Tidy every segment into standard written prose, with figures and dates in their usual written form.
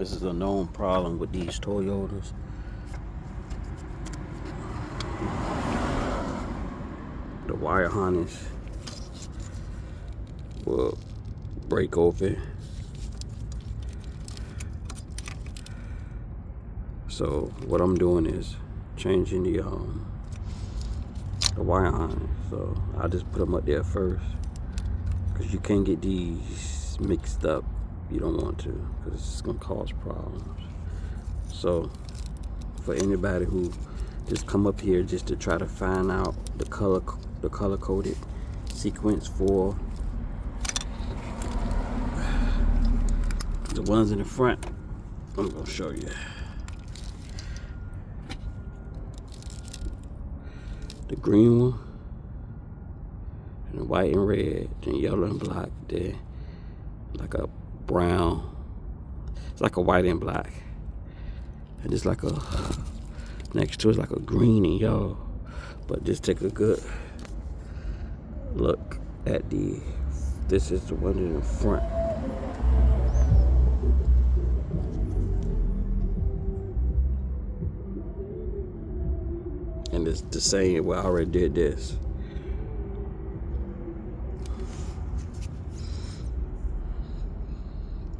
This is a known problem with these Toyotas. The wire harness will break open. So what I'm doing is changing the wire harness. So I just put them up there first, because you can't get these mixed up. You don't want to, because it's gonna cause problems. So for anybody who just come up here just to try to find out the color coded sequence for the ones in the front, I'm gonna show you. The green one, and the white and red, then yellow and black, then like a brown. It's like a white and black, and it's like a next to it's like a green and yellow. But just take a good look at this is the one in the front. And it's the same where I already did this.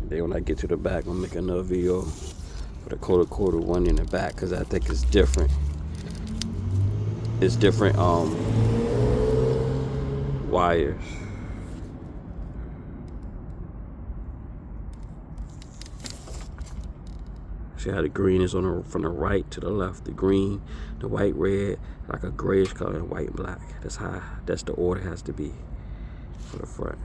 Then when I get to the back, I'm gonna make another video for the quarter one in the back, because I think it's different. It's different wires. See how the green is from the right to the left. The green, the white, red, like a grayish color, and white and black. That's the order has to be for the front.